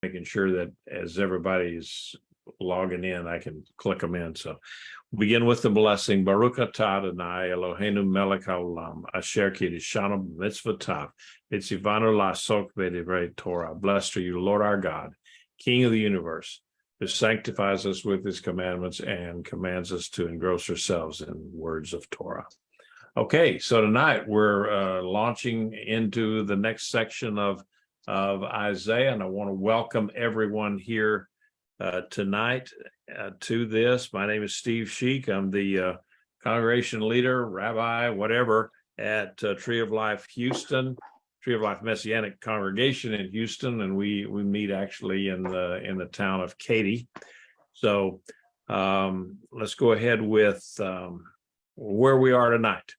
making sure that as everybody's logging in, I can click them in. So we'll begin with the blessing. Baruch atah Adonai Eloheinu melech haolam asher kiddushanu b'mitzvotav v'tzivanu la'asok b'divrei Torah. Blessed are you, Lord our God, King of the universe, who sanctifies us with his commandments and commands us to engross ourselves in words of Torah. Okay, so tonight we're launching into the next section of Isaiah, and I want to welcome everyone here tonight to this. My name is Steve Sheik. I'm the congregation leader, rabbi, whatever, at Tree of Life Houston, Tree of Life Messianic Congregation in Houston, and we meet actually in the town of Katy. So let's go ahead with where we are tonight.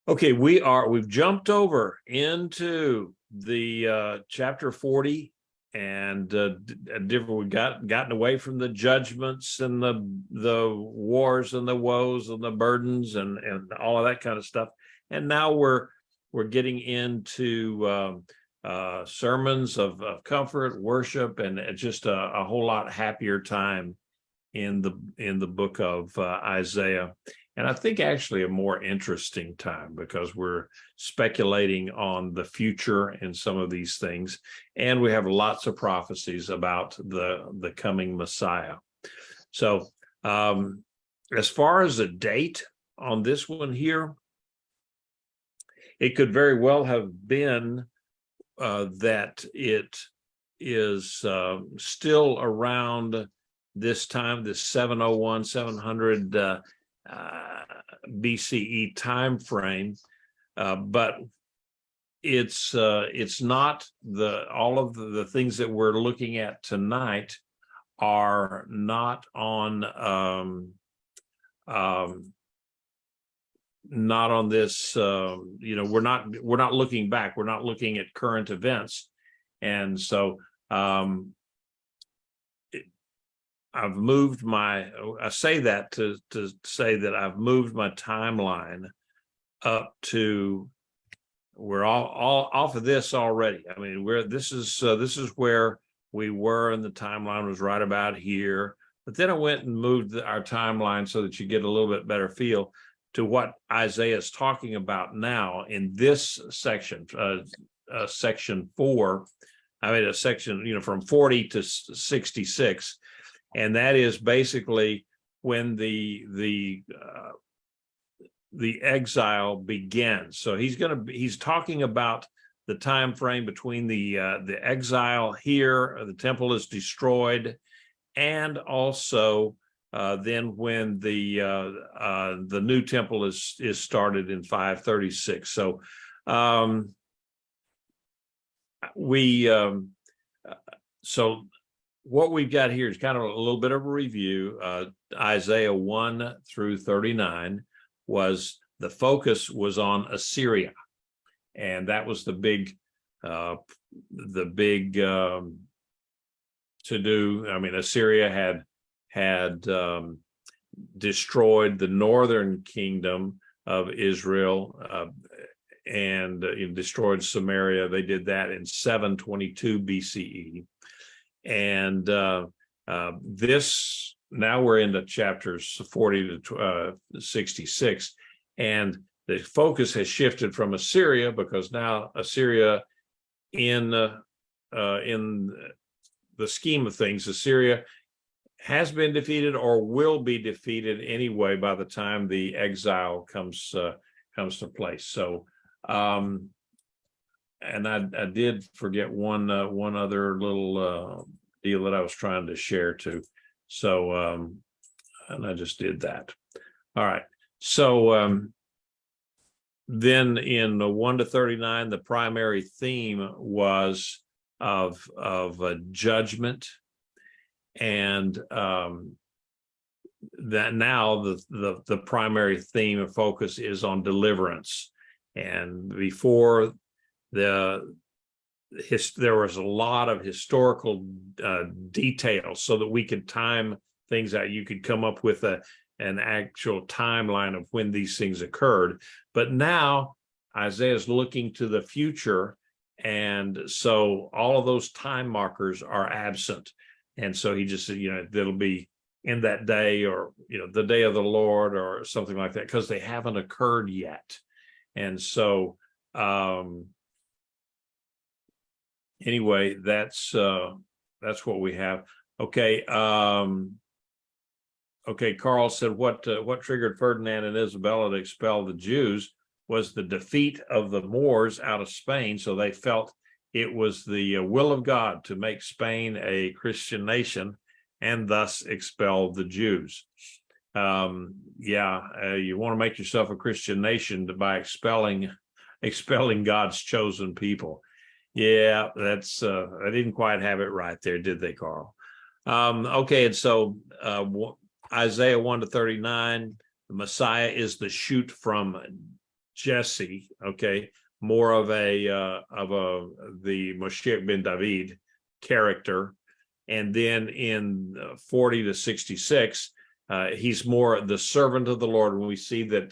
Okay, we've jumped over into the chapter 40, and we've gotten away from the judgments and the wars and the woes and the burdens and all of that kind of stuff, and now we're getting into sermons of comfort, worship, and just a whole lot happier time in the book of Isaiah. And I think actually a more interesting time, because we're speculating on the future in some of these things. And we have lots of prophecies about the coming Messiah. So as far as the date on this one here, it could very well have been that it is still around this time, this 701, 700 BCE time frame, but it's not all of the things that we're looking at tonight are not on this. We're not looking back. We're not looking at current events, and so I've moved I say that to say that I've moved my timeline up to, we're all off of this already. I mean, this is where we were, and the timeline was right about here. But then I went and moved our timeline so that you get a little bit better feel to what Isaiah is talking about now in this section, section 4. I mean, a section, from 40 to 66. And that is basically when the exile begins. So he's talking about the time frame between the exile here, the temple is destroyed, and also then when the new temple is started in 536. So what we've got here is kind of a little bit of a review. Isaiah 1 through 39 the focus was on Assyria, and that was the big to do. I mean, Assyria had destroyed the northern kingdom of Israel and destroyed Samaria. They did that in 722 BCE. And this, now we're into chapters 40 to 66, and the focus has shifted from Assyria, because now Assyria, in the scheme of things, Assyria has been defeated or will be defeated anyway by the time the exile comes to place. So and I did forget one other little deal that I was trying to share too. So and I just did that. All right. So then in 1 to 39, the primary theme was of judgment, and that now the primary theme and focus is on deliverance. And before there was a lot of historical details so that we could time things out. You could come up with an actual timeline of when these things occurred. But now Isaiah is looking to the future, And so all of those time markers are absent. And so he just said, it'll be in that day, or, the day of the Lord, or something like that, because they haven't occurred yet. And so, anyway, that's what we have. Okay. Okay. Carl said, what triggered Ferdinand and Isabella to expel the Jews was the defeat of the Moors out of Spain. So they felt it was the will of God to make Spain a Christian nation, and thus expel the Jews. You want to make yourself a Christian nation by expelling God's chosen people. Yeah, that's I didn't quite have it right there, did they, Carl? Okay, and so Isaiah 1-39, the Messiah is the shoot from Jesse. Okay, more of the Moshiach ben David character. And then in 40-66, he's more the servant of the Lord. When we see that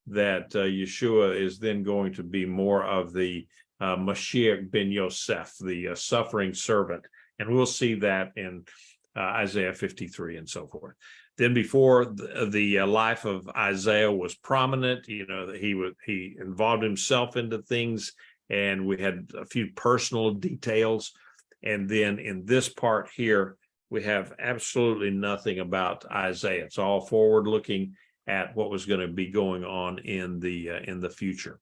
Yeshua is then going to be more of the Mashiach ben Yosef, the suffering servant, and we'll see that in Isaiah 53 and so forth. Then before the life of Isaiah was prominent, he involved himself into things, and we had a few personal details. And then in this part here, we have absolutely nothing about Isaiah. It's all forward looking at what was going to be going on in the future.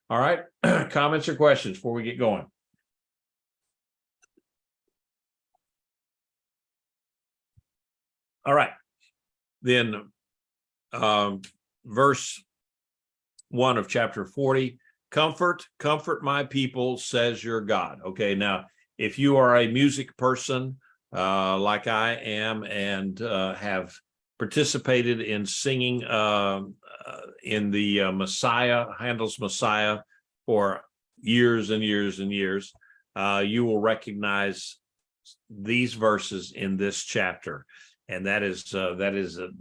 All right, comments or questions before we get going? All right, then verse 1 of chapter 40, comfort my people, says your God. Okay, now if you are a music person like I am, and have participated in singing in the Messiah, Handel's Messiah, for years and years and years, you will recognize these verses in this chapter, and that is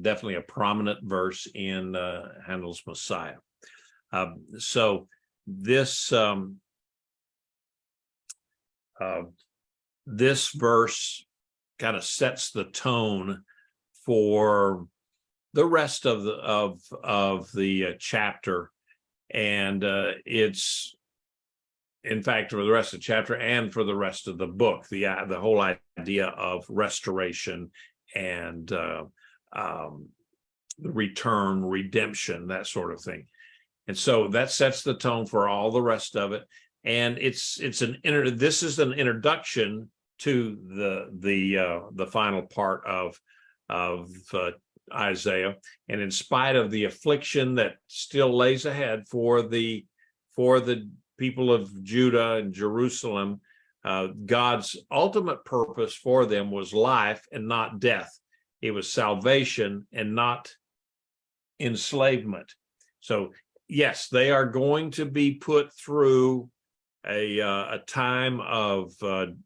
definitely a prominent verse in Handel's Messiah. So this this verse kind of sets the tone for the rest of the chapter, and it's, in fact, for the rest of the chapter and for the rest of the book, the whole idea of restoration and the return, redemption, that sort of thing. And so that sets the tone for all the rest of it. And this is an introduction to the final part of Isaiah. And in spite of the affliction that still lays ahead for the people of Judah and Jerusalem, God's ultimate purpose for them was life and not death. It was salvation and not enslavement. So yes, they are going to be put through a time of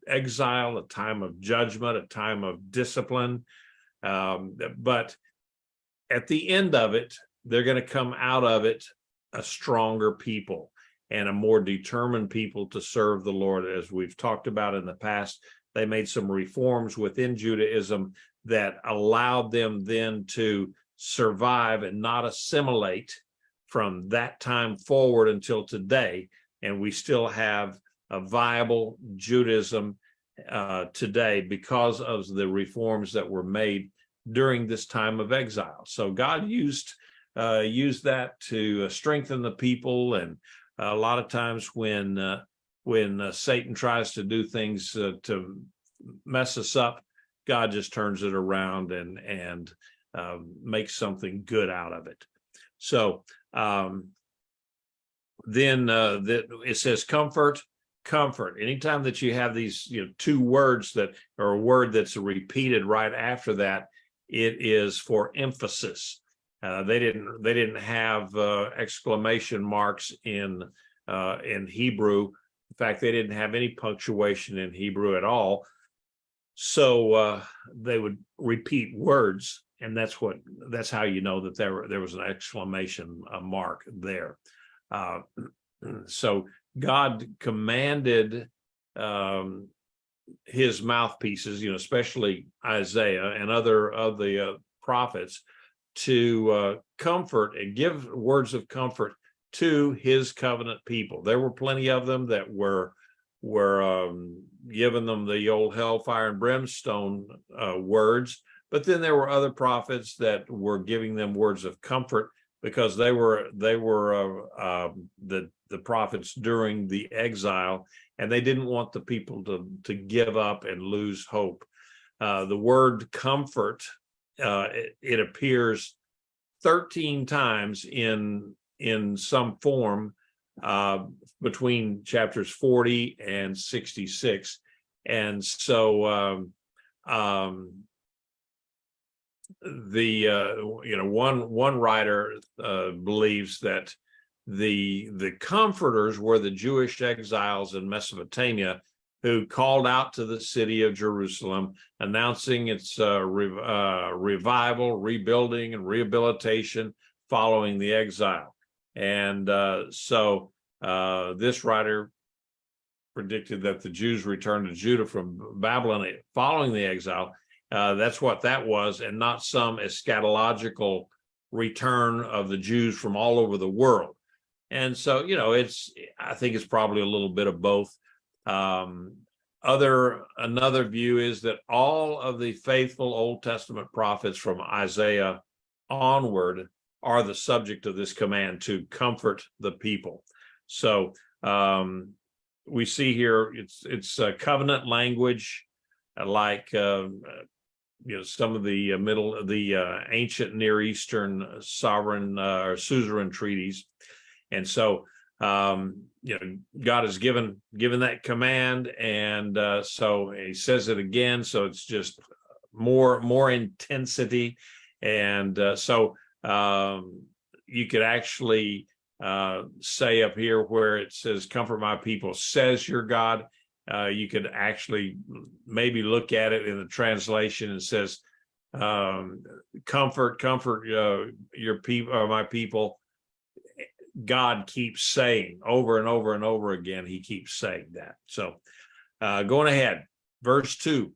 exile, a time of judgment, a time of discipline. But at the end of it, they're going to come out of it a stronger people and a more determined people to serve the Lord. As we've talked about in the past, they made some reforms within Judaism that allowed them then to survive and not assimilate from that time forward until today. And we still have a viable Judaism today because of the reforms that were made during this time of exile. So God used that to strengthen the people. And a lot of times when Satan tries to do things to mess us up, God just turns it around and makes something good out of it. So then it says comfort. Anytime that you have these two words that, or a word that's repeated right after that, it is for emphasis. They didn't have exclamation marks in Hebrew. In fact, they didn't have any punctuation in Hebrew at all. So they would repeat words, and that's how you know that there was an exclamation mark there. So God commanded his mouthpieces, especially Isaiah and other of the prophets, to comfort and give words of comfort to his covenant people. There were plenty of them that were giving them the old hellfire and brimstone words, but then there were other prophets that were giving them words of comfort, because they were the prophets during the exile, and they didn't want the people to give up and lose hope. The word comfort, it appears 13 times in some form between chapters 40 and 66, and so one writer believes that the comforters were the Jewish exiles in Mesopotamia who called out to the city of Jerusalem, announcing its revival, rebuilding, and rehabilitation following the exile. And so this writer predicted that the Jews returned to Judah from Babylon following the exile. That's what that was, and not some eschatological return of the Jews from all over the world. And so, I think it's probably a little bit of both. Another view is that all of the faithful Old Testament prophets from Isaiah onward are the subject of this command to comfort the people. So we see here it's covenant language, like some of the ancient Near Eastern sovereign or suzerain treaties. And so God has given that command, and so he says it again, so it's just more intensity. And so you could actually say up here where it says, comfort my people, says your God. You could actually maybe look at it in the translation and says, comfort your people, or my people. God keeps saying over and over and over again, he keeps saying that. So going ahead, verse 2.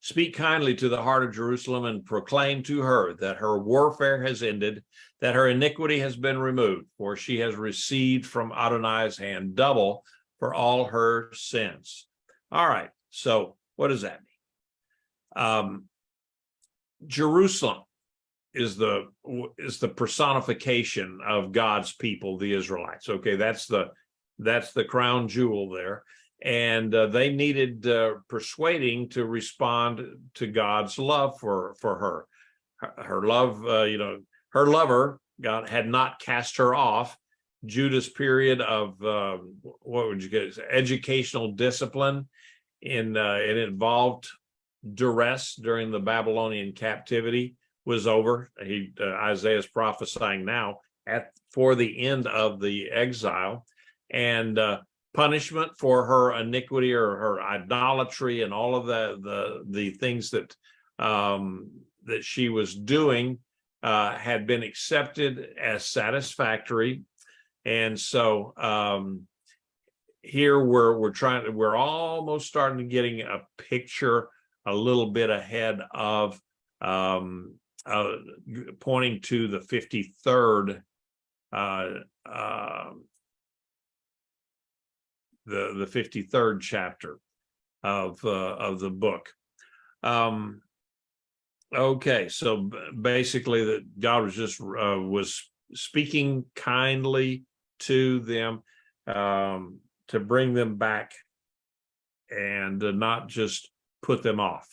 Speak kindly to the heart of Jerusalem and proclaim to her that her warfare has ended, that her iniquity has been removed, for she has received from Adonai's hand double for all her sins. All right, so what does that mean? Jerusalem is the personification of God's people, the Israelites. Okay, that's the crown jewel there, and they needed persuading to respond to God's love for her. Her love, her lover, God, had not cast her off. Judah's period of what would you get? Educational discipline it involved duress during the Babylonian captivity was over. Isaiah is prophesying now for the end of the exile, and punishment for her iniquity or her idolatry and all of the things that she was doing had been accepted as satisfactory. And so here we're almost starting to getting a picture a little bit ahead of pointing to the 53rd the 53rd chapter of the book. Okay, so basically that God was just was speaking kindly to them to bring them back and not just put them off.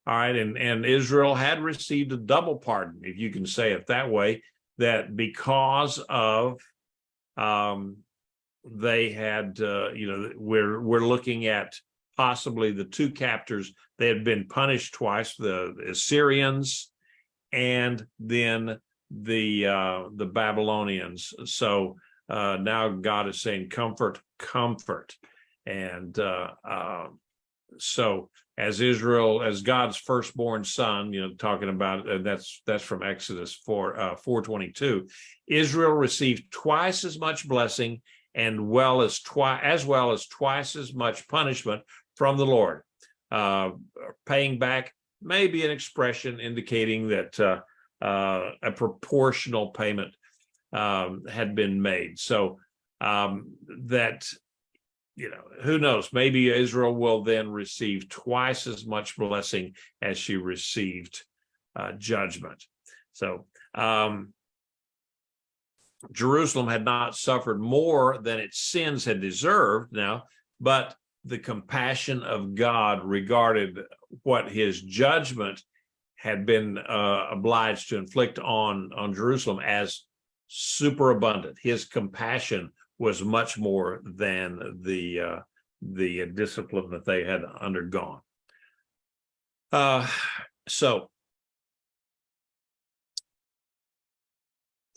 All right, and Israel had received a double pardon, if you can say it that way, that because of they had we're looking at possibly the two captors. They had been punished twice, the Assyrians and then the Babylonians. So now God is saying, comfort. And so as Israel, as God's firstborn son, talking about, that's from Exodus 4:22, Israel received twice as much blessing and as well as twice as much punishment from the Lord. Paying back may be an expression indicating that a proportional payment had been made. So that, who knows, maybe Israel will then receive twice as much blessing as she received judgment. So Jerusalem had not suffered more than its sins had deserved now, but the compassion of God regarded what his judgment had been obliged to inflict on Jerusalem as superabundant. His compassion was much more than the discipline that they had undergone. So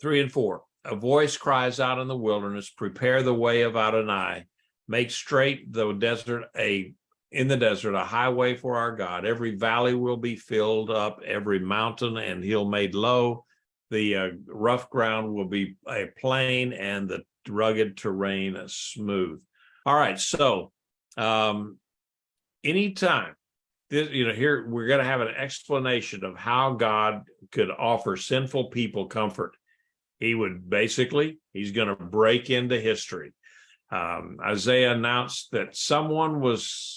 3 and 4. A voice cries out in the wilderness, prepare the way of Adonai, make straight in the desert a highway for our God. Every valley will be filled up, every mountain and hill made low. The rough ground will be a plain, and the rugged terrain smooth. All right, so anytime here we're going to have an explanation of how God could offer sinful people comfort. He's going to break into history. Isaiah announced that someone was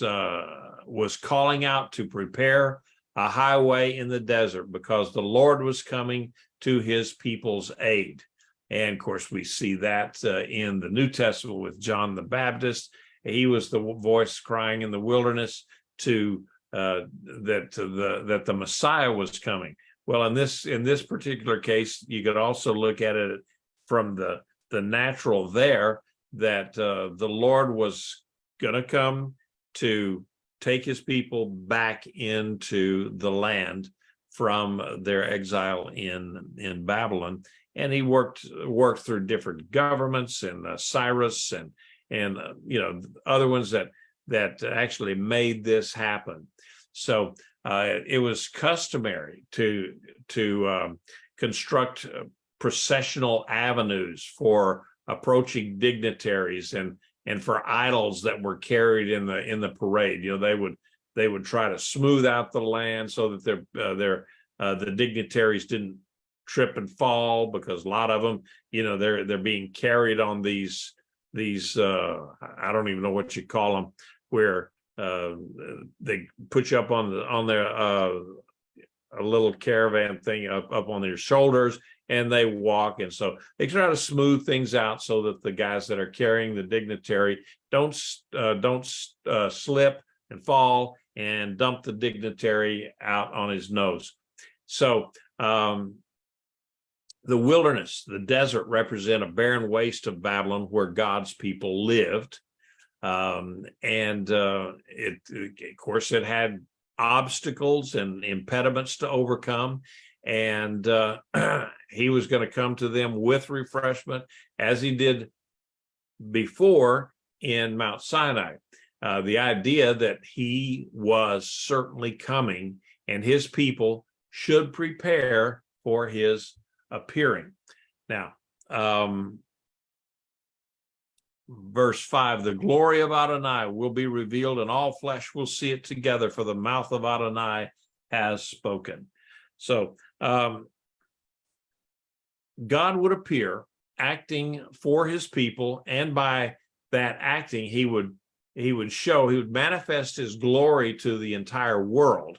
calling out to prepare a highway in the desert because the Lord was coming to his people's aid. And of course, we see that in the New Testament with John the Baptist. He was the voice crying in the wilderness that the Messiah was coming. Well, in this particular case, you could also look at it from the natural there, that the Lord was going to come to take his people back into the land from their exile in Babylon. And he worked through different governments, and Cyrus and other ones that actually made this happen. So it was customary to construct processional avenues for approaching dignitaries and for idols that were carried in the parade. They would try to smooth out the land so that the dignitaries didn't trip and fall, because a lot of them, they're being carried on these I don't even know what you call them, where they put you up on their a little caravan thing up on their shoulders, and they walk. And so they try to smooth things out so that the guys that are carrying the dignitary don't slip and fall and dump the dignitary out on his nose. So the wilderness, the desert, represent a barren waste of Babylon where God's people lived. It of course, it had obstacles and impediments to overcome. And he was going to come to them with refreshment, as he did before in Mount Sinai. The idea that he was certainly coming and his people should prepare for his appearing. Now, verse 5, the glory of Adonai will be revealed, and all flesh will see it together, for the mouth of Adonai has spoken. So God would appear acting for his people, and by that acting, he would manifest his glory to the entire world.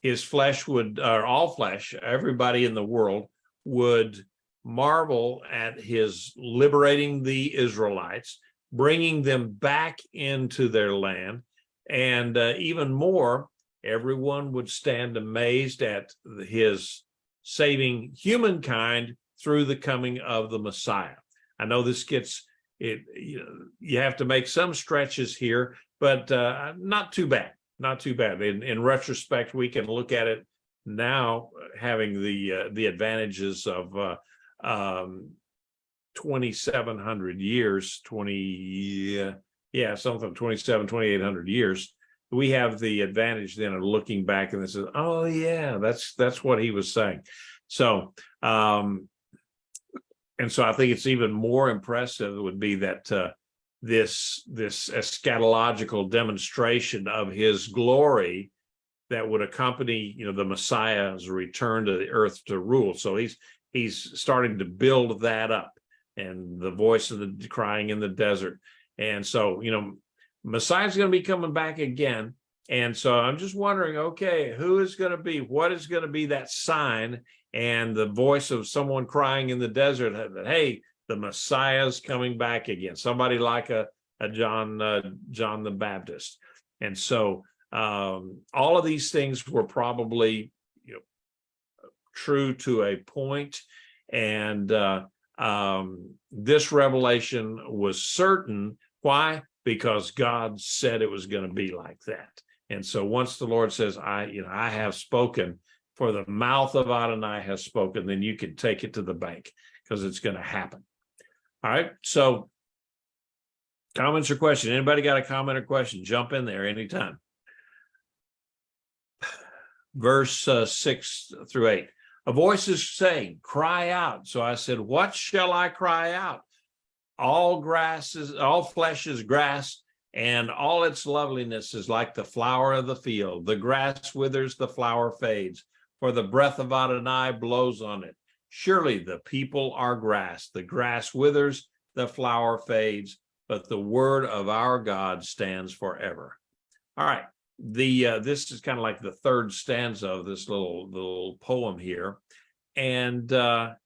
His flesh all flesh, everybody in the world would marvel at his liberating the Israelites, bringing them back into their land, and even more, everyone would stand amazed at his saving humankind through the coming of the Messiah. I know this you have to make some stretches here, but not too bad. Not too bad. In retrospect, we can look at it now, having the advantages of 2,700 years, 2,800 years. We have the advantage then of looking back and this is, oh yeah, that's what he was saying. So And so I think it's even more impressive would be that this eschatological demonstration of his glory that would accompany, the Messiah's return to the earth to rule. So he's starting to build that up, and the voice of the crying in the desert. And so, Messiah's going to be coming back again. And so I'm just wondering, okay, who is going to be, what is going to be that sign and the voice of someone crying in the desert that, hey, the Messiah's coming back again, somebody like a John the Baptist. And so all of these things were probably true to a point, and this revelation was certain. Why? Because God said it was going to be like that. And so once the Lord says, I have spoken, for the mouth of Adonai has spoken, then you can take it to the bank, because it's going to happen. All right. So comments or questions? Anybody got a comment or question? Jump in there anytime. Verse 6 through 8. A voice is saying, cry out. So I said, what shall I cry out? All flesh is grass, and all its loveliness is like the flower of the field. The grass withers, the flower fades, for the breath of Adonai blows on it. Surely the people are grass. The grass withers, the flower fades, but the word of our God stands forever. All right. This is kind of like the third stanza of this little poem here. And the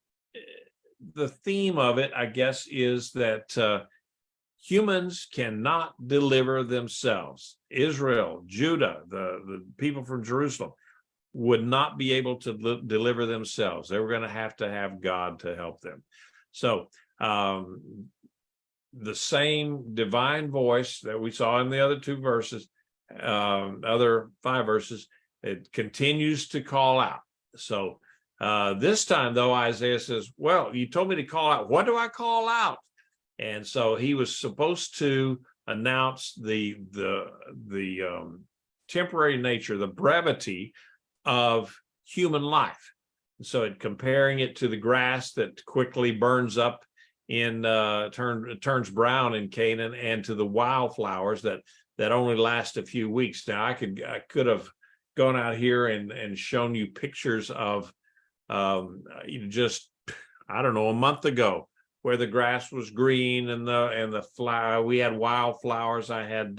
theme of it, I guess, is that humans cannot deliver themselves. Israel, Judah, the people from Jerusalem would not be able to deliver themselves. They were going to have God to help them. So the same divine voice that we saw in the other two verses, other 5 verses, it continues to call out. So this time, though, Isaiah says, well, you told me to call out. What do I call out? And so he was supposed to announce the temporary nature, the brevity of human life. So comparing it to the grass that quickly burns up turns brown in Canaan, and to the wildflowers that only last a few weeks. Now I could have gone out here and shown you pictures of just, I don't know, a month ago, where the grass was green and the flower, we had wildflowers. I had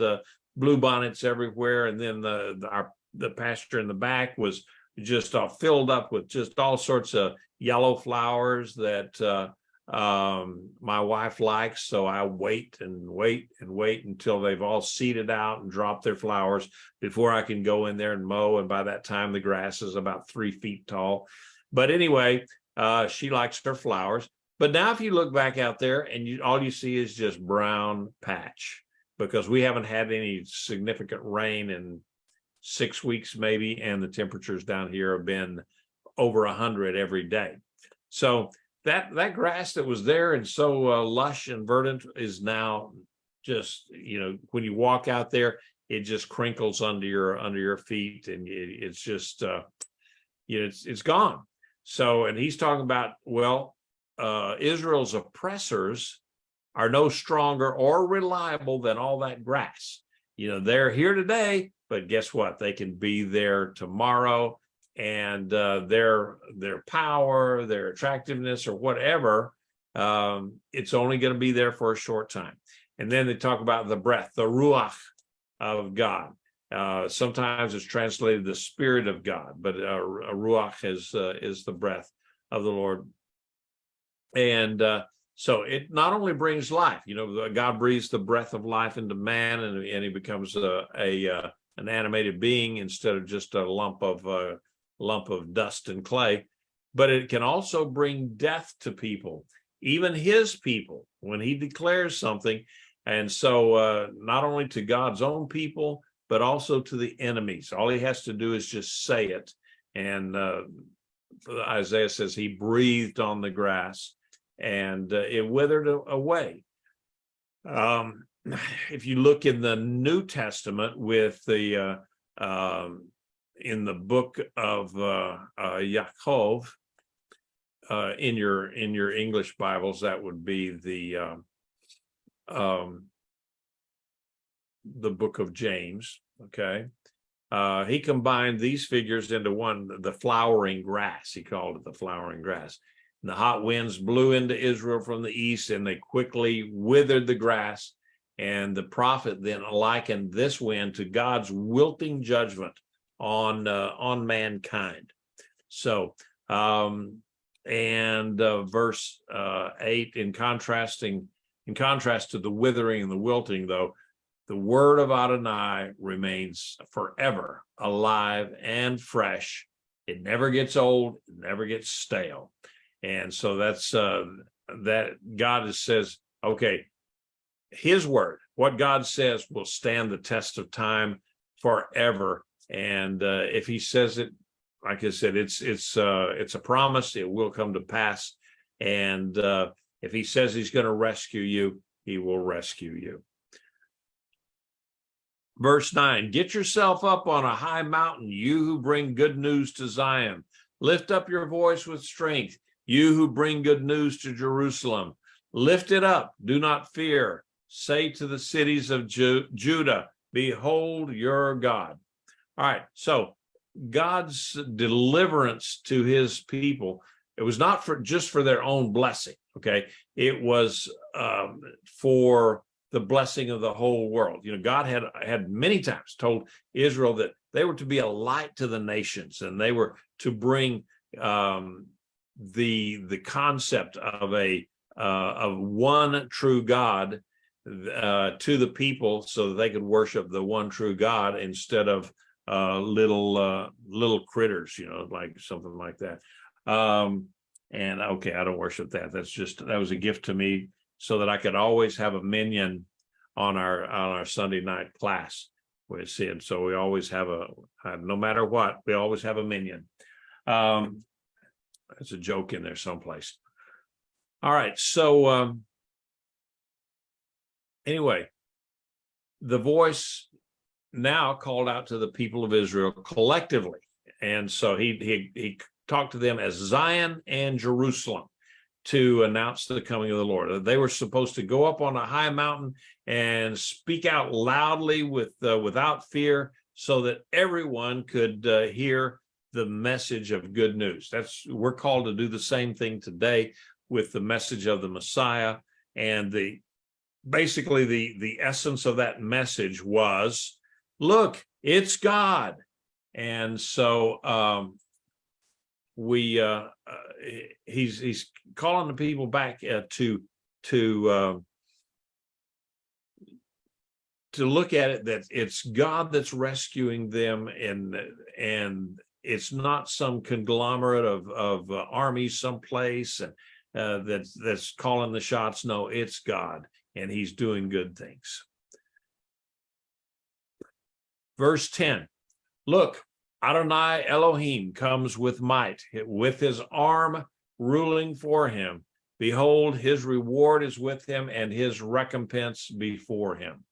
bluebonnets everywhere, and then the pasture in the back was just filled up with just all sorts of yellow flowers that my wife likes. So I wait until they've all seeded out and dropped their flowers before I can go in there and mow. And by that time, the grass is about 3 feet tall. But anyway, she likes her flowers. But now if you look back out there and all you see is just brown patch, because we haven't had any significant rain in 6 weeks maybe, and the temperatures down here have been over 100 every day. So that grass that was there and so lush and verdant is now just, when you walk out there, it just crinkles under your feet, and it's just it's gone. So, and he's talking about, Israel's oppressors are no stronger or reliable than all that grass. They're here today, but guess what? They can be there tomorrow, and their power, their attractiveness, or whatever, it's only going to be there for a short time. And then they talk about the breath, the ruach of God. Sometimes it's translated the Spirit of God, but a ruach is the breath of the Lord. And so it not only brings life, God breathes the breath of life into man, and he becomes an animated being instead of just a lump of dust and clay, but it can also bring death to people, even his people, when he declares something. And so not only to God's own people, but also to the enemies. All he has to do is just say it. And Isaiah says he breathed on the grass and it withered away. If you look in the New Testament with in the book of Yaakov, in your English Bibles, that would be the book of James. Okay. He combined these figures into one, the flowering grass. He called it the flowering grass. And the hot winds blew into Israel from the east, and they quickly withered the grass. And the prophet then likened this wind to God's wilting judgment on mankind. So, verse 8, in contrast to the withering and the wilting, though, the word of Adonai remains forever alive and fresh. It never gets old, it never gets stale. And so that's that God says, okay, his word, what God says, will stand the test of time forever. And if he says it, like I said, it's a promise. It will come to pass. And if he says he's going to rescue you, he will rescue you. Verse 9, get yourself up on a high mountain, you who bring good news to Zion. Lift up your voice with strength, you who bring good news to Jerusalem. Lift it up, do not fear. Say to the cities of Judah, behold your God. All right, so God's deliverance to his people, it was not just for their own blessing, okay? It was for the blessing of the whole world. You know, God had many times told Israel that they were to be a light to the nations, and they were to bring the concept of one true God to the people, so that they could worship the one true God instead of little critters, you know, like something like that. And okay, I don't worship that. That was a gift to me, so that I could always have a minion on our Sunday night class with Sid. So we always have no matter what, we always have a minion. There's a joke in there someplace. All right. So anyway, the voice now called out to the people of Israel collectively. And so he talked to them as Zion and Jerusalem to announce the coming of the Lord. They were supposed to go up on a high mountain and speak out loudly without fear, so that everyone could hear the message of good news. We're called to do the same thing today with the message of the Messiah. And basically the essence of that message was, look, it's God. And so he's calling the people back to look at it, that it's God that's rescuing them, and it's not some conglomerate of armies someplace and that's calling the shots. No, it's God, and he's doing good things. Verse 10, look, Adonai Elohim comes with might, with his arm ruling for him. Behold, his reward is with him, and his recompense before him.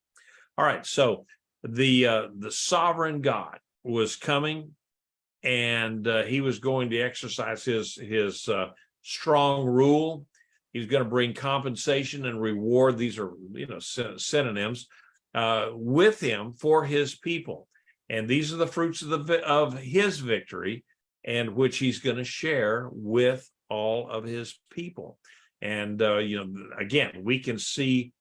All right, so the sovereign God was coming, and he was going to exercise his strong rule. He's going to bring compensation and reward. These are, synonyms with him for his people. And these are the fruits of his victory, and which he's going to share with all of his people. And, again, we can see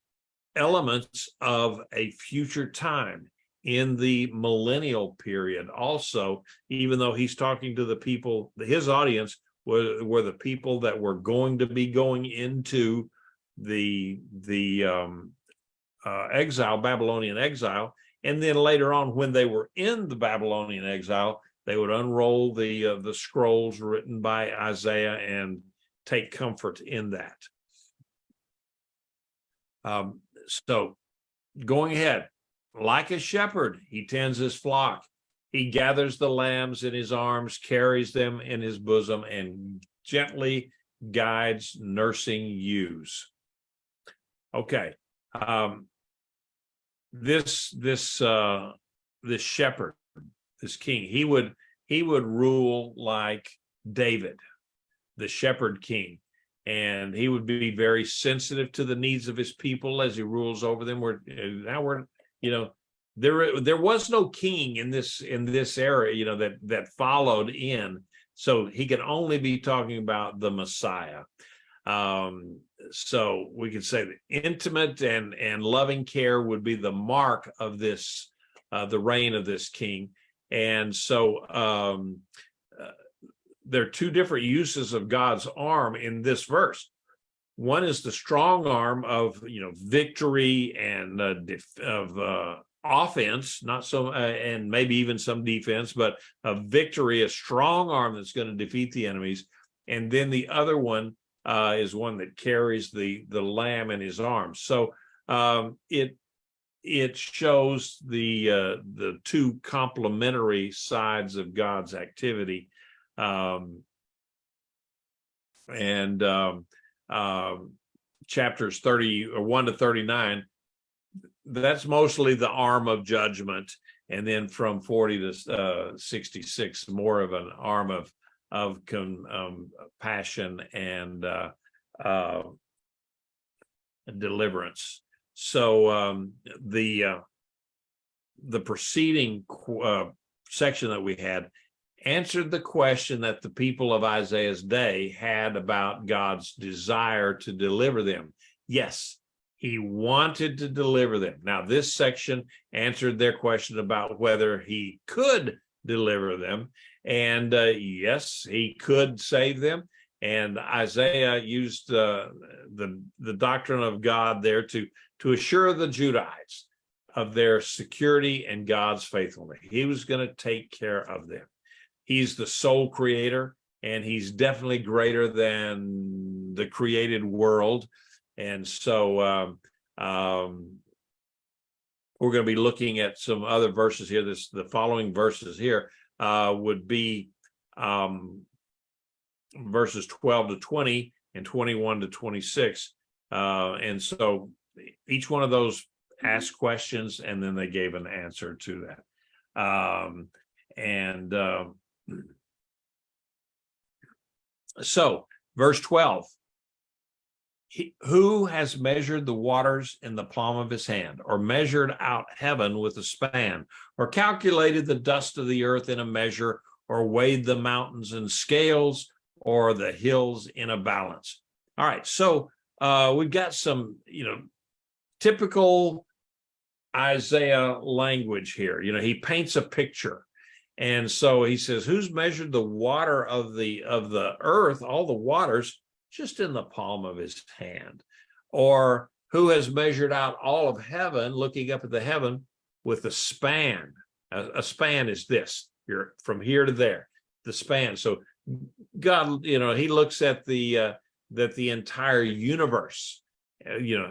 elements of a future time in the millennial period also, even though he's talking to the people, his audience were the people that were going to be going into the exile, Babylonian exile. And then later on, when they were in the Babylonian exile, they would unroll the scrolls written by Isaiah and take comfort in that. So going ahead, like a shepherd, he tends his flock. He gathers the lambs in his arms, carries them in his bosom, and gently guides nursing ewes. Okay. This shepherd, this king, he would rule like David. the shepherd king, and he would be very sensitive to the needs of his people as he rules over them. There was no king in this era, that followed in. So he could only be talking about the Messiah. So we could say that intimate and loving care would be the mark of this, the reign of this king. And so there are two different uses of God's arm in this verse. One is the strong arm of victory and of offense, not so, and maybe even some defense, but a victory, a strong arm that's going to defeat the enemies. And then the other one is one that carries the lamb in his arms. So it shows the two complementary sides of God's activity. Chapters 31 to 39, that's mostly the arm of judgment, and then from 40 to 66, more of an arm of compassion and deliverance. So the preceding section that we had answered the question that the people of Isaiah's day had about God's desire to deliver them. Yes, he wanted to deliver them. Now, this section answered their question about whether he could deliver them. And yes, he could save them. And Isaiah used the doctrine of God there to assure the Judahites of their security and God's faithfulness. He was going to take care of them. He's the sole creator, and he's definitely greater than the created world. And so we're going to be looking at some other verses here. The following verses here would be verses 12 to 20 and 21 to 26. And so each one of those asked questions, and then they gave an answer to that. So verse 12, who has measured the waters in the palm of his hand, or measured out heaven with a span, or calculated the dust of the earth in a measure, or weighed the mountains in scales, or the hills in a balance? All right, so we've got some, typical Isaiah language here. He paints a picture. And so he says, who's measured the water of the earth, all the waters, just in the palm of his hand? Or who has measured out all of heaven, looking up at the heaven with a span? A span is this, you're from here to there, the span. So God, he looks at the entire universe,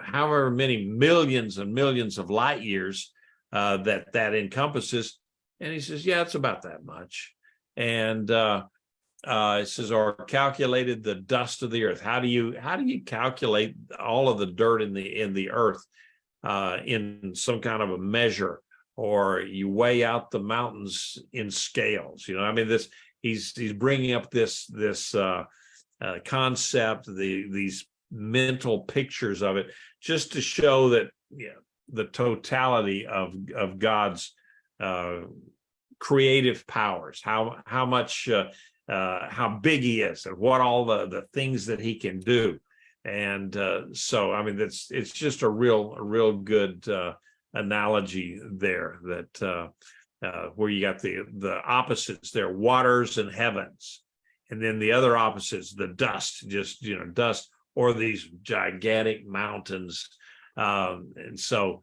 however many millions and millions of light years that encompasses. And he says, yeah, it's about that much. And it says, or calculated the dust of the earth. How do you calculate all of the dirt in the earth in some kind of a measure, or you weigh out the mountains in scales? He's bringing up this concept, these mental pictures of it, just to show that the totality of God's creative powers, how much how big he is, and what all the things that he can do. And so it's just a real good analogy there, that where you got the opposites there, waters and heavens, and then the other opposites, the dust, just dust, or these gigantic mountains. And so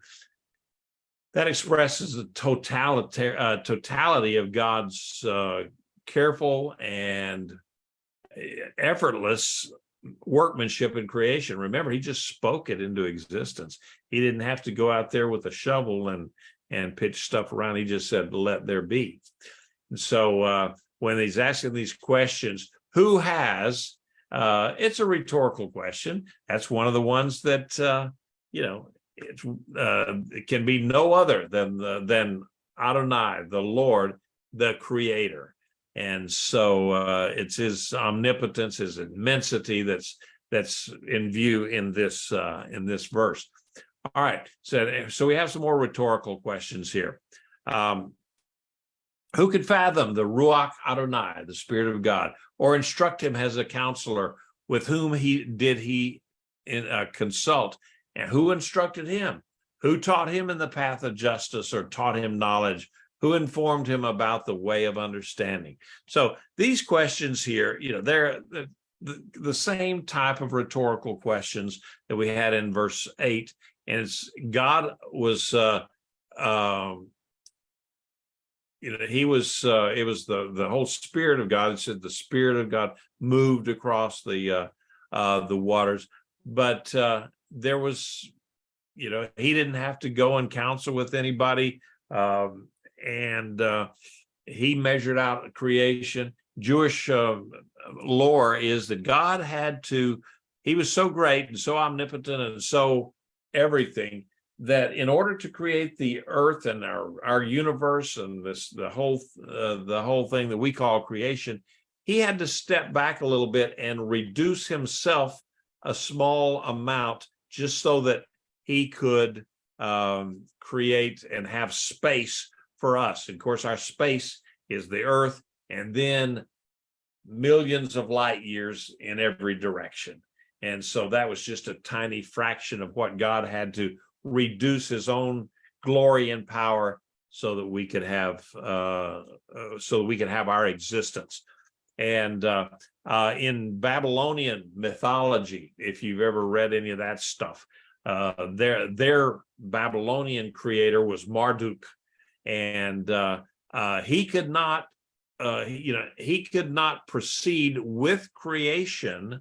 that expresses the totality of God's careful and effortless workmanship in creation. Remember, he just spoke it into existence. He didn't have to go out there with a shovel and pitch stuff around. He just said, let there be. And so when he's asking these questions, who has, it's a rhetorical question. That's one of the ones that, it can be no other than Adonai, the Lord, the Creator. And so it's his omnipotence, his immensity that's in view in this verse. All right, so we have some more rhetorical questions here. Who could fathom the Ruach Adonai, the Spirit of God, or instruct him as a counselor? With whom did he consult, and who instructed him? Who taught him in the path of justice, or taught him knowledge? Who informed him about the way of understanding? So these questions here, they're the same type of rhetorical questions that we had in verse 8, and it's God was he was it was the whole Spirit of God. It said the Spirit of God moved across the waters, but there was, he didn't have to go and counsel with anybody, and he measured out creation. Jewish lore is that God he was so great and so omnipotent and so everything, that in order to create the earth and our universe and the whole thing that we call creation, he had to step back a little bit and reduce himself a small amount, just so that he could create and have space for us. And of course, our space is the earth, and then millions of light years in every direction. And so that was just a tiny fraction of what God had to reduce his own glory and power so that we could have our existence. And in Babylonian mythology, if you've ever read any of that stuff, their Babylonian creator was Marduk, and he could not proceed with creation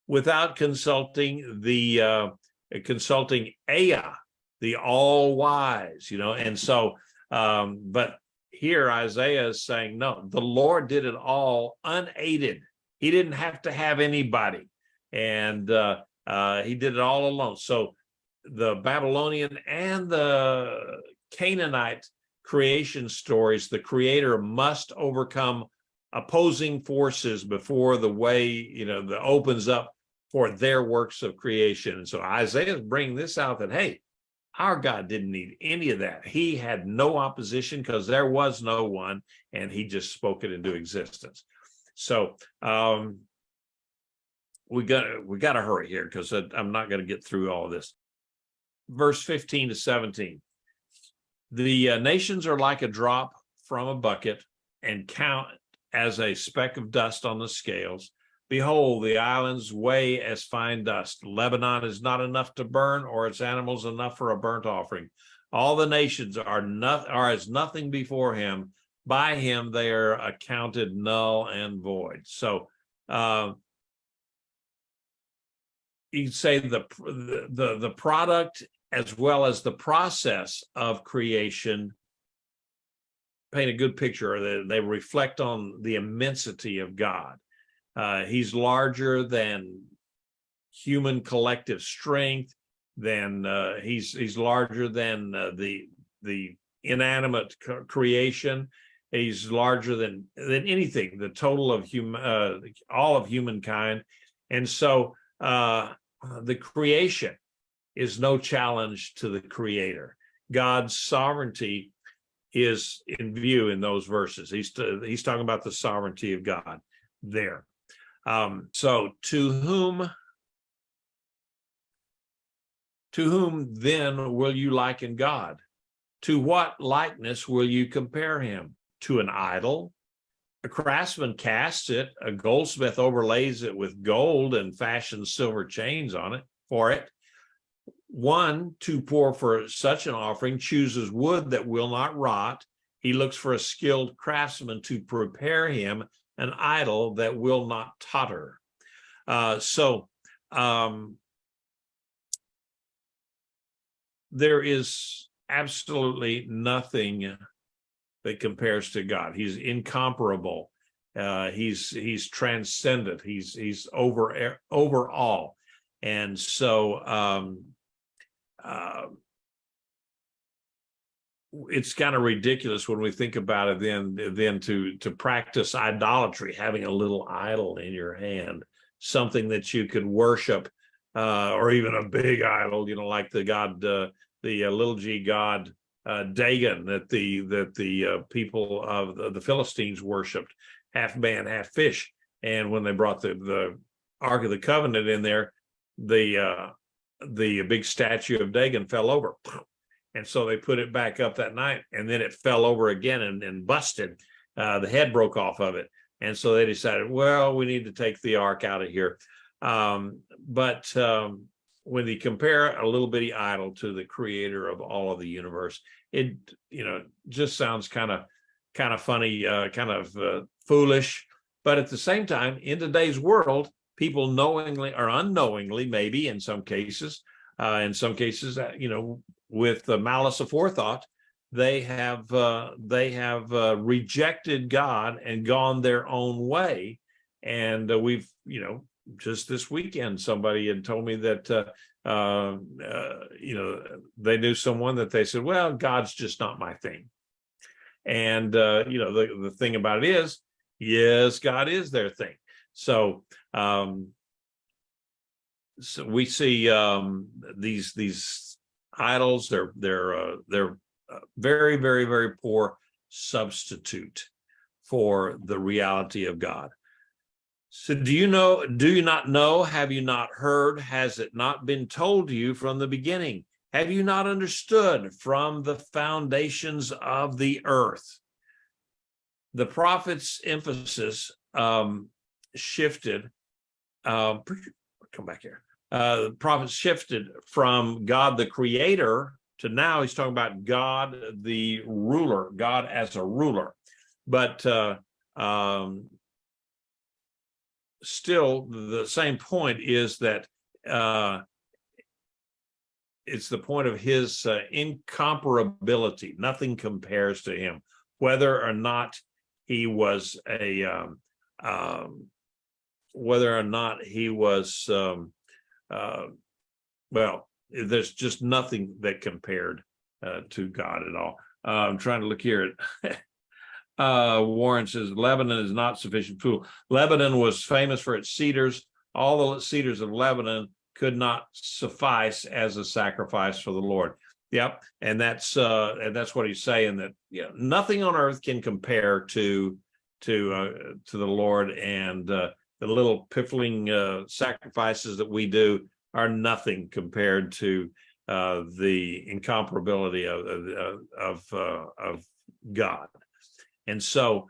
without consulting Ea, the all-wise, and so, but here Isaiah is saying, no, the Lord did it all unaided. He didn't have to have anybody, and he did it all alone. So the Babylonian and the Canaanite creation stories, the creator must overcome opposing forces before the way, that opens up for their works of creation. And so Isaiah is bringing this out that, hey, our God didn't need any of that. He had no opposition because there was no one, and he just spoke it into existence. So we got to hurry here, because I'm not going to get through all of this. Verse 15 to 17. The nations are like a drop from a bucket, and count as a speck of dust on the scales. Behold, the islands weigh as fine dust. Lebanon is not enough to burn, or its animals enough for a burnt offering. All the nations are as nothing before him. By him they are accounted null and void. So you can say the product as well as the process of creation paint a good picture. They reflect on the immensity of God. He's larger than human collective strength. He's larger than the inanimate creation. He's larger than anything, the total of all of humankind. And so the creation is no challenge to the creator. God's sovereignty is in view in those verses. He's talking about the sovereignty of God there. So to whom then will you liken God? To what likeness will you compare him? To an idol? A craftsman casts it, a goldsmith overlays it with gold and fashions silver chains on it for it. One, too poor for such an offering, chooses wood that will not rot. He looks for a skilled craftsman to prepare him an idol that will not totter. There is absolutely nothing that compares to God. He's incomparable. He's transcendent. He's over all. And so it's kind of ridiculous when we think about it. Then to practice idolatry, having a little idol in your hand, something that you could worship, or even a big idol, like the god, the little g god Dagon that the people of the Philistines worshipped, half man, half fish. And when they brought the Ark of the Covenant in there, the big statue of Dagon fell over. And so they put it back up that night, and then it fell over again and busted. The head broke off of it. And so they decided, well, we need to take the ark out of here. But when you compare a little bitty idol to the creator of all of the universe, it just sounds kind of funny, kind of foolish. But at the same time, in today's world, people knowingly or unknowingly, maybe in some cases, with the malice aforethought, they have rejected God and gone their own way. And we've, just this weekend, somebody had told me that, they knew someone that they said, well, God's just not my thing. And, the thing about it is, yes, God is their thing. So we see these idols. They're very, very, very poor substitute for the reality of God. So do you not know? Have you not heard? Has it not been told to you from the beginning? Have you not understood from the foundations of the earth? The prophet's emphasis shifted. Come back here. The prophet shifted from God the creator to now he's talking about God the ruler, God as a ruler. But still, the same point is that it's the point of his incomparability. Nothing compares to him, whether or not he was well, there's just nothing that compared to God at all. I'm trying to look here at Warren says Lebanon is not sufficient food. Lebanon was famous for its cedars. All the cedars of Lebanon could not suffice as a sacrifice for the Lord. Yep, and that's what he's saying, that nothing on earth can compare to the Lord, and the little piffling sacrifices that we do are nothing compared to the incomparability of God. And so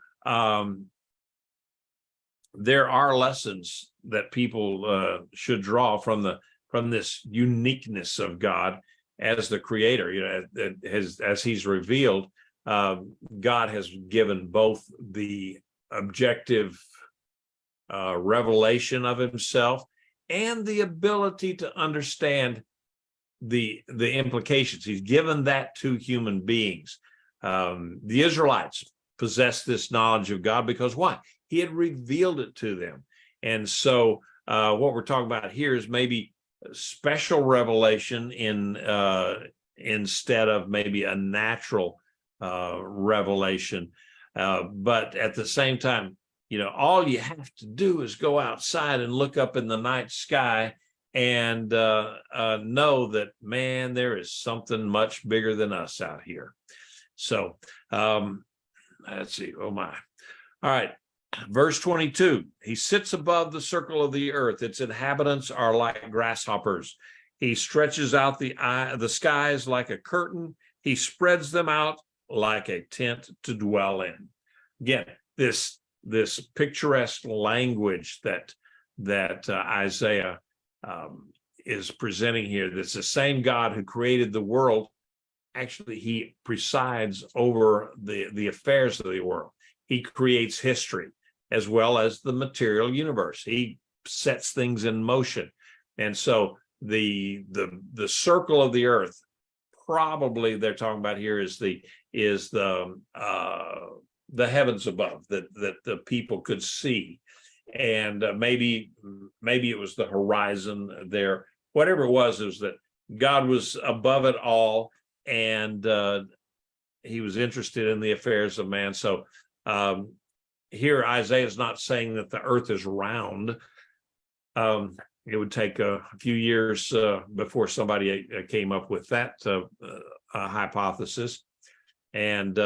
there are lessons that people should draw from this uniqueness of God as the creator. As he's revealed, God has given both the objective revelation of himself and the ability to understand the implications. He's given that to human beings. The Israelites possessed this knowledge of God because why? He had revealed it to them. And so what we're talking about here is maybe special revelation instead of maybe a natural revelation. But at the same time, all you have to do is go outside and look up in the night sky and know that, man, there is something much bigger than us out here. So let's see. Oh, my. All right. Verse 22, he sits above the circle of the earth. Its inhabitants are like grasshoppers. He stretches out the skies like a curtain. He spreads them out like a tent to dwell in. Again, this picturesque language that Isaiah is presenting here. That's the same God who created the world. Actually, he presides over the affairs of the world. He creates history as well as the material universe. He sets things in motion. And so the circle of the earth, probably they're talking about here, is the heavens above that the people could see. And maybe it was the horizon there. Whatever it was that God was above it all, and he was interested in the affairs of man. So here Isaiah is not saying that the earth is round. It would take a few years before somebody came up with that hypothesis. And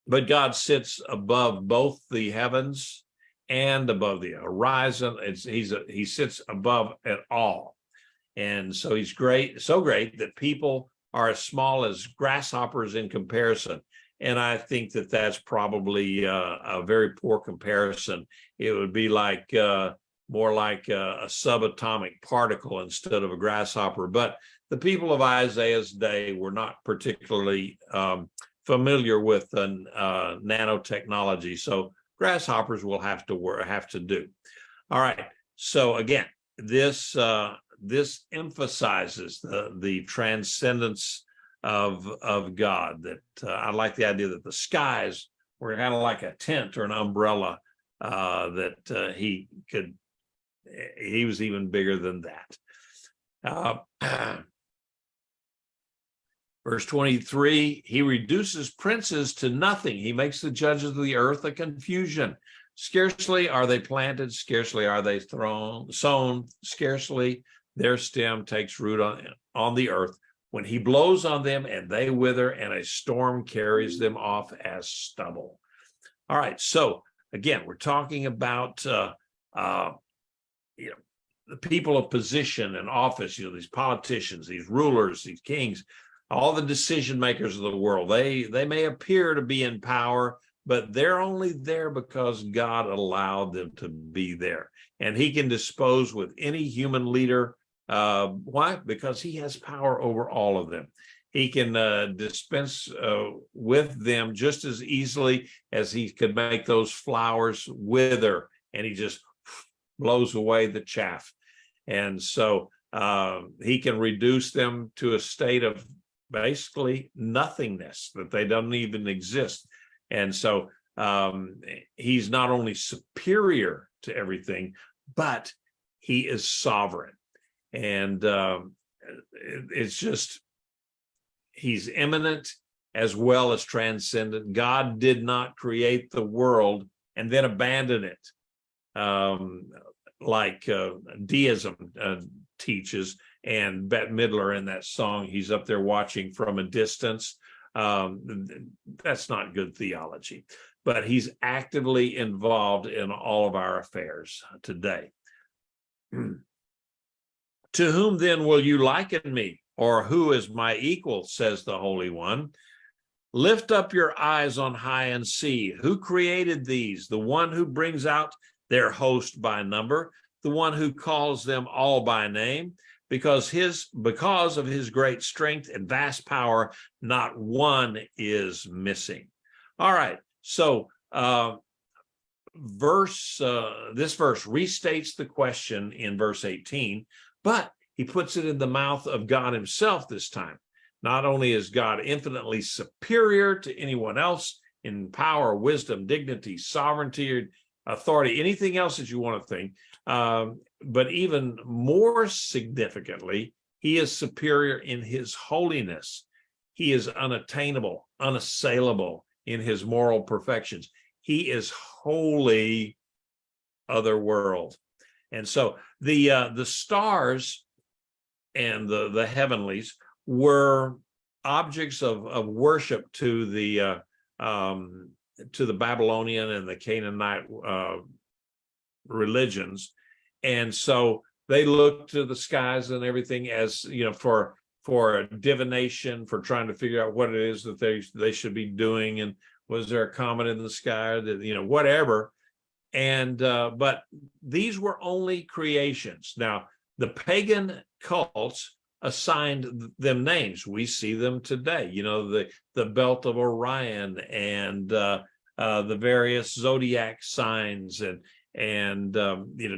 but God sits above both the heavens and above the horizon. He sits above it all. And so he's great, so great that people are as small as grasshoppers in comparison. And I think that that's probably a very poor comparison. It would be like more like a subatomic particle instead of a grasshopper. But the people of Isaiah's day were not particularly familiar with nanotechnology. So grasshoppers will have to do. All right. So again, this emphasizes the transcendence of God. That I like the idea that the skies were kind of like a tent or an umbrella, that he was even bigger than that. Verse 23, he reduces princes to nothing. He makes the judges of the earth a confusion. Scarcely are they planted, scarcely are they sown, scarcely their stem takes root on the earth. When he blows on them and they wither, and a storm carries them off as stubble. All right, so again, we're talking about the people of position and office, these politicians, these rulers, these kings, all the decision makers of the world. They may appear to be in power, but they're only there because God allowed them to be there. And he can dispose with any human leader. Why? Because he has power over all of them. He can dispense with them just as easily as he could make those flowers wither, and he just blows away the chaff. And so he can reduce them to a state of basically nothingness, that they don't even exist. And so he's not only superior to everything, but he is sovereign. And it's just, he's immanent as well as transcendent. God did not create the world and then abandon it, like deism teaches. And Bette Midler in that song, he's up there watching from a distance. That's not good theology, but he's actively involved in all of our affairs today. To whom then will you liken me, or who is my equal, says the Holy One? Lift up your eyes on high and see. Who created these? The one who brings out their host by number, the one who calls them all by name. Because of his great strength and vast power, not one is missing. All right, so this verse restates the question in verse 18, but he puts it in the mouth of God himself this time. Not only is God infinitely superior to anyone else in power, wisdom, dignity, sovereignty, authority, anything else that you want to think, but even more significantly, he is superior in his holiness. He is unattainable, unassailable in his moral perfections. He is holy, otherworld. And so the stars and the heavenlies were objects of worship to the Babylonian and the Canaanite religions. And so they looked to the skies and everything as, for divination, for trying to figure out what it is that they should be doing. And was there a comet in the sky, that, whatever. And, but these were only creations. Now, the pagan cults assigned them names. We see them today, the belt of Orion and the various zodiac signs and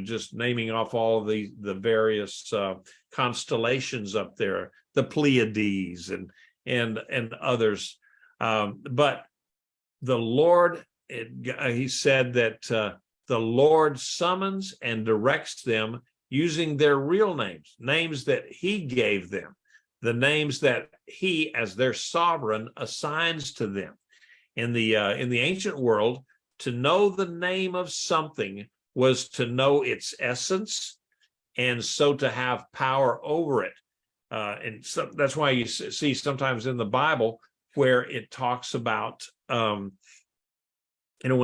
just naming off all of the various constellations up there, the Pleiades and others. But the Lord, he said that the Lord summons and directs them using their real names that he gave them. the names that he, as their sovereign, assigns to them. In the ancient world, to know the name of something was to know its essence, and so to have power over it. And so that's why you see sometimes in the Bible where it talks about, when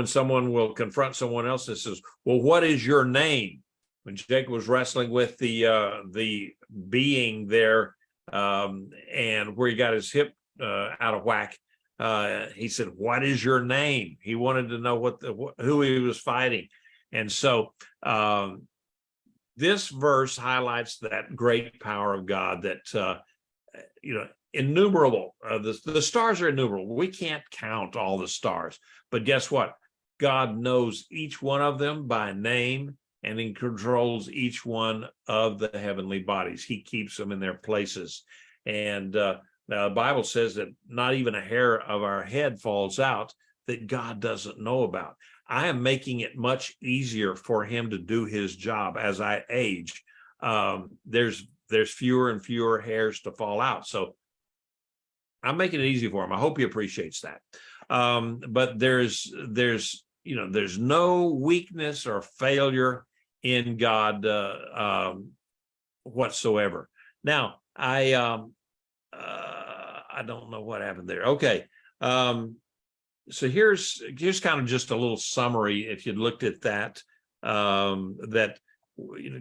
someone will confront someone else and says, well, what is your name? When Jacob was wrestling with the being there, and where he got his hip out of whack, he said, what is your name? He wanted to know who he was fighting. And so this verse highlights that great power of God that, innumerable. The stars are innumerable. We can't count all the stars. But guess what? God knows each one of them by name, and he controls each one of the heavenly bodies. He keeps them in their places. And the Bible says that not even a hair of our head falls out that God doesn't know about. I am making it much easier for him to do his job as I age. There's fewer and fewer hairs to fall out. So I'm making it easy for him. I hope he appreciates that. But there's no weakness or failure in God whatsoever. Now, I don't know what happened there. Okay. So here's kind of just a little summary. If you'd looked at that, that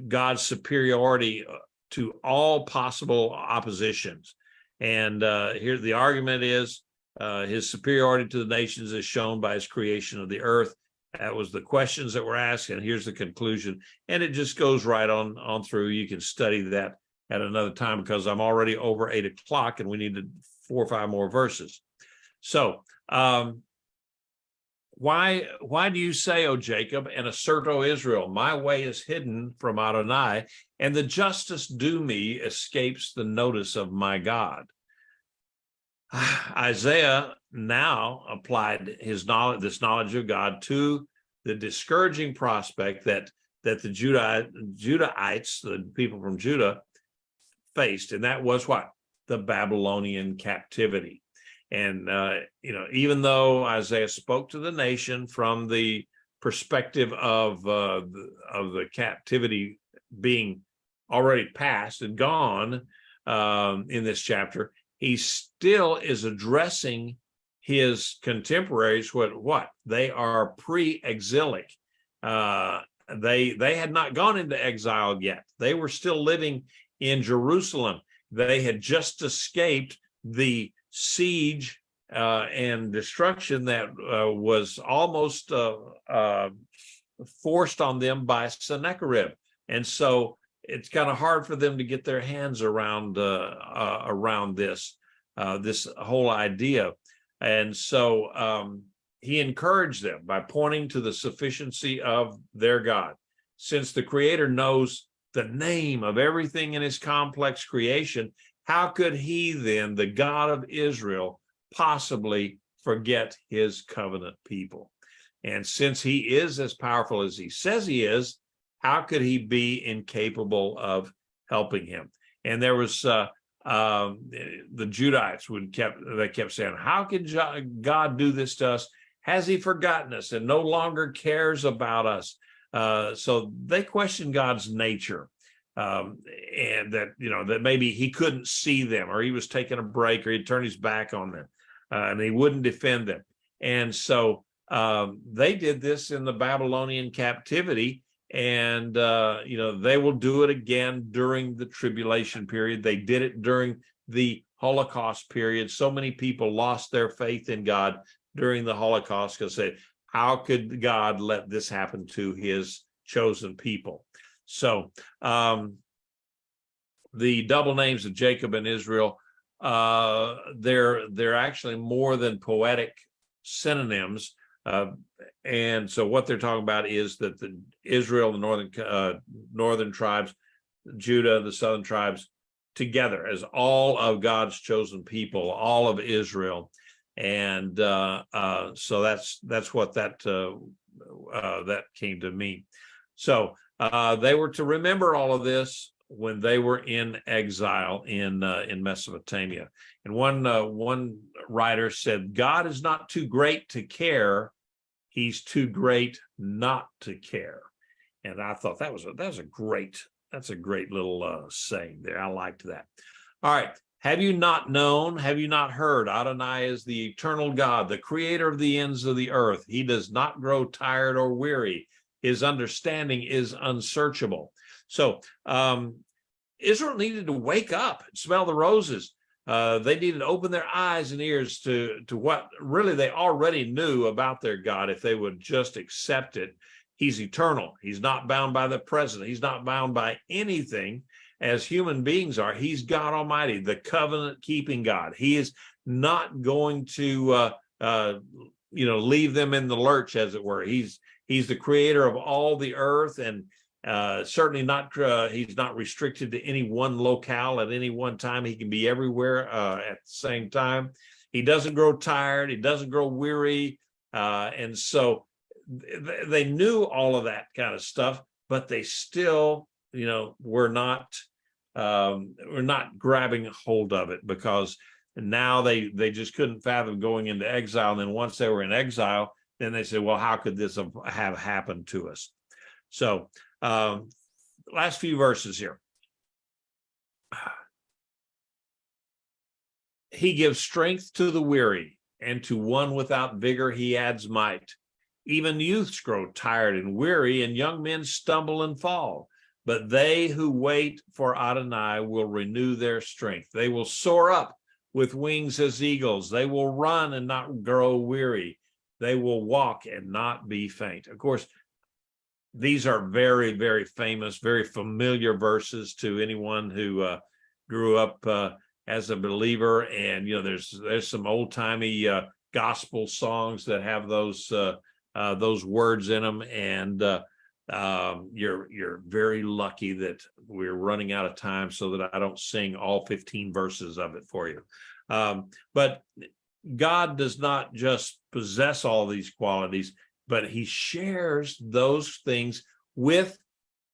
God's superiority to all possible oppositions. And here the argument is his superiority to the nations is shown by his creation of the earth. That was the questions that were asked, and here's the conclusion. And it just goes right on through. You can study that at another time because I'm already over 8 o'clock and we needed 4 or 5 more verses. So why do you say, O Jacob, and assert, O Israel, my way is hidden from Adonai, and the justice due me escapes the notice of my God? Isaiah now applied this knowledge of God to the discouraging prospect that the Judahites, the people from Judah, faced, and that was what? The Babylonian captivity. And even though Isaiah spoke to the nation from the perspective of the captivity being already past and gone in this chapter, he still is addressing his contemporaries. What they are pre-exilic. They had not gone into exile yet. They were still living in Jerusalem. They had just escaped the siege and destruction that was almost forced on them by Sennacherib. And so it's kind of hard for them to get their hands around this whole idea. And so he encouraged them by pointing to the sufficiency of their God. Since the Creator knows the name of everything in his complex creation, how could he then, the God of Israel, possibly forget his covenant people? And since he is as powerful as he says he is, how could he be incapable of helping him? And there was the Judahites kept saying, how can God do this to us? Has he forgotten us and no longer cares about us? So they questioned God's nature, and that maybe he couldn't see them, or he was taking a break, or he'd turn his back on them, and he wouldn't defend them. And so they did this in the Babylonian captivity. And, they will do it again during the tribulation period. They did it during the Holocaust period. So many people lost their faith in God during the Holocaust because they said, how could God let this happen to his chosen people? So the double names of Jacob and Israel, they're actually more than poetic synonyms. And so what they're talking about is that the Israel, the northern tribes, Judah, the southern tribes, together as all of God's chosen people, all of Israel. And so that's what that came to mean. So they were to remember all of this when they were in exile in Mesopotamia. And one writer said, God is not too great to care, he's too great not to care. And I thought that's a great little saying there. I liked that. All right. Have you not known? Have you not heard? Adonai is the eternal God, the creator of the ends of the earth. He does not grow tired or weary. His understanding is unsearchable. So Israel needed to wake up and smell the roses. They needed to open their eyes and ears to what really they already knew about their God if they would just accept it. He's eternal. He's not bound by the present. He's not bound by anything as human beings are. He's God Almighty, the covenant-keeping God. He is not going to leave them in the lurch, as it were. He's the creator of all the earth, and certainly not. He's not restricted to any one locale at any one time. He can be everywhere at the same time. He doesn't grow tired. He doesn't grow weary, and so they knew all of that kind of stuff, but they still, were not grabbing hold of it, because now they just couldn't fathom going into exile. And then once they were in exile, then they said, well, how could this have happened to us? So last few verses here. He gives strength to the weary, and to one without vigor he adds might. Even youths grow tired and weary, and young men stumble and fall. But they who wait for Adonai will renew their strength. They will soar up with wings as eagles. They will run and not grow weary. They will walk and not be faint. Of course, these are very, very famous, very familiar verses to anyone who grew up as a believer. And, there's some old-timey gospel songs that have those words in them, and you're very lucky that we're running out of time so that I don't sing all 15 verses of it for you. But God does not just possess all these qualities, but he shares those things with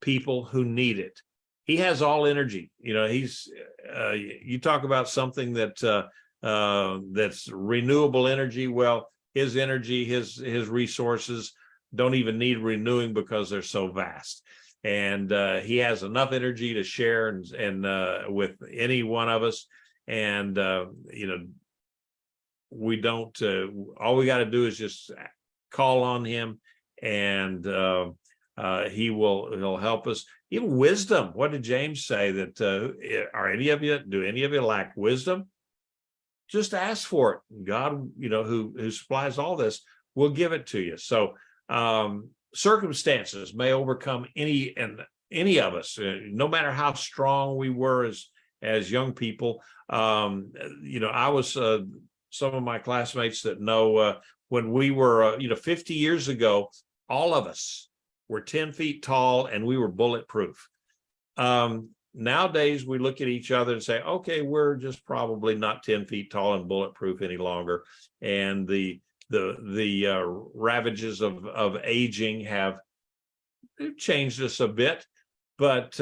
people who need it. He has all energy. You talk about something that's renewable energy. Well, his energy, his resources don't even need renewing because they're so vast. And he has enough energy to share and with any one of us. And, we don't, all we got to do is just call on him, and he'll help us. Even wisdom. What did James say? That do any of you lack wisdom? Just ask for it. God, who supplies all this, will give it to you. So circumstances may overcome any of us, no matter how strong we were as young people. I was some of my classmates that know when we were 50 years ago, all of us were 10 feet tall and we were bulletproof. Nowadays, we look at each other and say, okay, we're just probably not 10 feet tall and bulletproof any longer. And the ravages of aging have changed us a bit. But,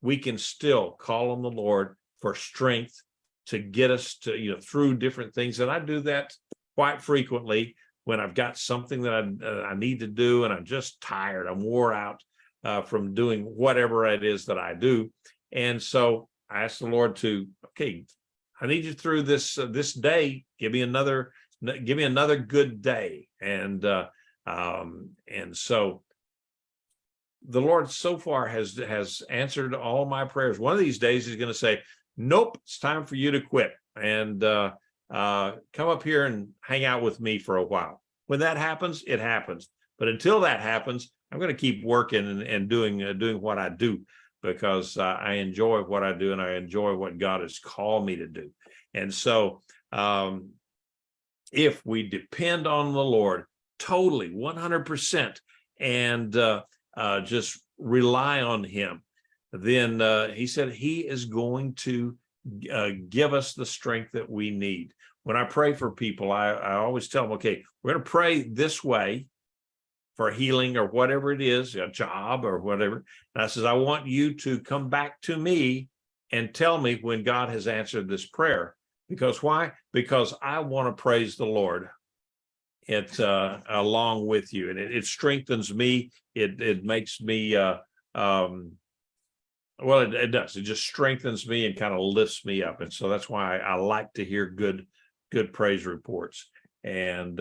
we can still call on the Lord for strength to get us to, through different things. And I do that quite frequently when I've got something that I need to do and I'm just tired, I'm wore out from doing whatever it is that I do. And so I ask the Lord I need you through this day. Give me another good day. And so the Lord so far has answered all my prayers. One of these days he's going to say, nope, it's time for you to quit and come up here and hang out with me for a while. When that happens, it happens. But until that happens, I'm going to keep working and doing what I do, because I enjoy what I do and I enjoy what God has called me to do. And so if we depend on the Lord totally, 100%, and just rely on him, then he said he is going to give us the strength that we need. When I pray for people, I always tell them, okay, we're going to pray this way, for healing or whatever it is, a job or whatever. And I says, I want you to come back to me and tell me when God has answered this prayer. Because why? Because I want to praise the Lord. It along with you, and it strengthens me. It makes me well, it does. It just strengthens me and kind of lifts me up. And so that's why I like to hear good praise reports. And